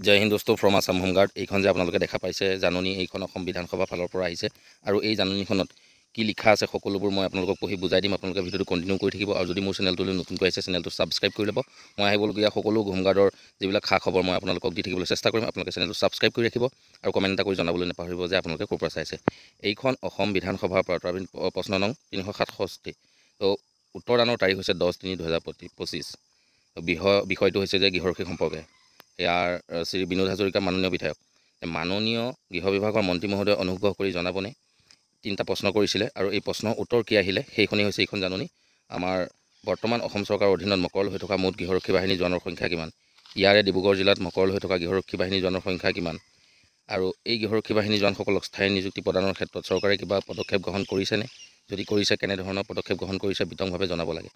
জয় হিন্দ দোস্তো from Assam home guard. এইখন যে আপোনালোকে দেখা পাইছে জাননী, এইখন অসম বিধানসভা ফালৰ পৰা আহিছে আৰু এই জাননীখনত কি লিখা আছে সকলোবোৰ মই আপোনালোকক পঢ়ি বুজাই দিম। আপোনালোকে ভিডিঅ'টো কণ্টিনিউ কৰি থাকিব আৰু যদি মোৰ চেনেলটোলৈ নতুনকৈ আহিছে চেনেলটো ছাবস্ক্ৰাইব কৰি ল'ব। মই আহিবলগীয়া সকলো হোমগাৰ্ডৰ যিবিলাক খা খবৰ মই আপোনালোকক দি থাকিবলৈ চেষ্টা কৰিম। আপোনালোকে চেনেলটো ছাবস্ক্ৰাইব কৰি ৰাখিব আৰু কমেণ্ট এটা কৰি জনাবলৈ নাপাহৰিব যে আপোনালোকে ক'ৰ পৰা চাইছে। এইখন অসম বিধানসভাৰ পৰা প্ৰশ্ন নং 367। তো উত্তৰদানৰ তাৰিখ হৈছে 10/3/2025। বিষয়টো হৈছে যে গৃহৰক্ষী সম্পৰ্কে। ইয়াৰ শ্ৰী বিনোদ হাজৰিকা মাননীয় বিধায়ক। মাননীয় গৃহ বিভাগৰ মন্ত্ৰী মহোদয়ে অনুগ্ৰহ কৰি জনাবনে। 3টা প্ৰশ্ন কৰিছিলে আৰু এই প্ৰশ্নৰ উত্তৰ কি আহিলে সেইখনেই হৈছে এইখন জাননী। আমাৰ বৰ্তমান অসম চৰকাৰৰ অধীনত মকৰল হৈ থকা মুঠ গৃহৰক্ষী বাহিনী জোৱানৰ সংখ্যা কিমান? ইয়াৰে ডিব্ৰুগড় জিলাত মকৰল হৈ থকা গৃহৰক্ষী বাহিনী জোৱানৰ সংখ্যা কিমান? আৰু এই গৃহৰক্ষী বাহিনী জোৱানসকলক স্থায়ী নিযুক্তি প্ৰদানৰ ক্ষেত্ৰত চৰকাৰে কিবা পদক্ষেপ গ্ৰহণ কৰিছেনে? যদি কৰিছে কেনেধৰণৰ পদক্ষেপ গ্ৰহণ কৰিছে বিতংভাৱে জনাব লাগে।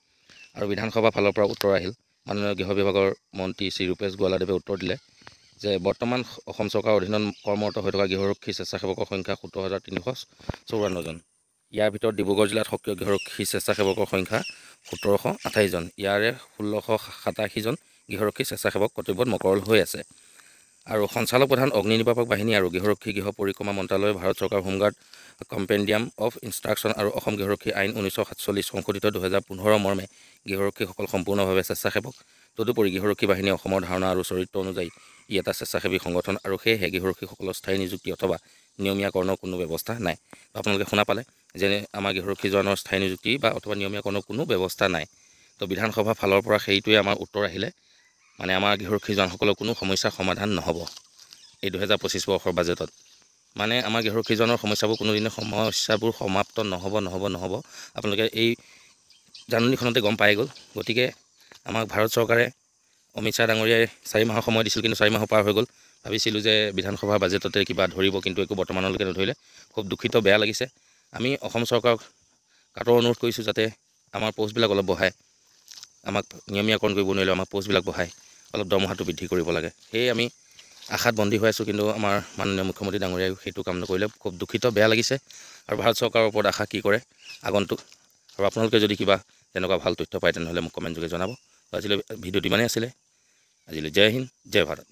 আৰু বিধানসভা ফালৰ পৰা উত্তৰ আহিল। মাননীয় গৃহ বিভাগৰ মন্ত্ৰী শ্ৰী ৰূপেশ গোৱালাদেৱে উত্তৰ দিলে যে বৰ্তমান অসম চৰকাৰৰ অধীনত কৰ্মৰত হৈ থকা গৃহৰক্ষী স্বেচ্ছাসেৱকৰ সংখ্যা 17,354 জন। ইয়াৰ ভিতৰত ডিব্ৰুগড় জিলাত সক্ৰিয় গৃহৰক্ষী স্বেচ্ছাসেৱকৰ সংখ্যা 1,728 জন। ইয়াৰে 1,687 জন গৃহৰক্ষী স্বেচ্ছাসেৱক কৰ্তব্যত মকৰল হৈ আছে। আৰু সঞ্চালক প্ৰধান অগ্নি নিৰ্বাপক বাহিনী আৰু গৃহৰক্ষী গৃহ পৰিক্ৰমা মন্ত্ৰালয়, ভাৰত চৰকাৰ, হোমগাৰ্ড কম্পেণ্ডিয়াম অফ ইনষ্ট্ৰাকশ্যন আৰু অসম গৃহৰক্ষী আইন 1947 সংশোধিত 2015 মৰ্মে গৃহৰক্ষীসকল সম্পূৰ্ণভাৱে স্বেচ্ছাসেৱক। তদুপৰি গৃহৰক্ষী বাহিনী অসমৰ ধাৰণা আৰু চৰিত্ৰ অনুযায়ী ই এটা স্বেচ্ছাসেৱী সংগঠন আৰু সেয়েহে গৃহৰক্ষীসকলৰ স্থায়ী নিযুক্তি অথবা নিয়মীয়াকৰণৰ কোনো ব্যৱস্থা নাই। আপোনালোকে শুনা পালে যে আমাৰ গৃহৰক্ষী জোৱানৰ স্থায়ী নিযুক্তি বা অথবা নিয়মীয়াকৰণৰ কোনো ব্যৱস্থা নাই। তো বিধানসভা ফালৰ পৰা সেইটোৱে আমাৰ উত্তৰ আহিলে, মানে আমাৰ গৃহৰক্ষী জোৱানসকলৰ কোনো সমস্যাৰ সমাধান নহ'ব এই 2025 বৰ্ষৰ বাজেটত। মানে আমাৰ গৃহৰক্ষী জোৱানৰ সমস্যাবোৰ কোনোদিনে সমাপ্ত নহ'ব। আপোনালোকে এই জাননীখনতে গম পাই গ'ল। গতিকে আমাক ভাৰত চৰকাৰে অমিত শ্বাহ ডাঙৰীয়াই 4 মাহৰ সময় দিছিল, কিন্তু 4 মাহো পাৰ হৈ গ'ল। ভাবিছিলোঁ যে বিধানসভা বাজেটতে কিবা ধৰিব, কিন্তু একো বৰ্তমানলৈকে নধৰিলে। খুব দুখিত, বেয়া লাগিছে। আমি অসম চৰকাৰক কাটৰ অনুৰোধ কৰিছোঁ যাতে আমাৰ প'ষ্টবিলাক অলপ বঢ়ায়, আমাক নিয়মীয়াকৰণ কৰিব নোৱাৰিলেও আমাক প'ষ্টবিলাক বঢ়ায় অলপ দৰমহাটো বৃদ্ধি কৰিব লাগে। সেয়ে আমি আশাত বন্দী হৈ আছোঁ, কিন্তু আমাৰ মাননীয় মুখ্যমন্ত্ৰী ডাঙৰীয়াই সেইটো কাম নকৰিলে। খুব দুখিত, বেয়া লাগিছে। আৰু ভাৰত চৰকাৰৰ ওপৰত আশা কি কৰে আগন্তুক। আৰু আপোনালোকে যদি কিবা তেনেকুৱা ভাল তথ্য পায় তেনেহ'লে মোক কমেণ্ট যোগে জনাব। আজিলৈ ভিডিঅ'টো ইমানেই আছিলে। আজিলৈ জয় হিন্দ, জয় ভাৰত।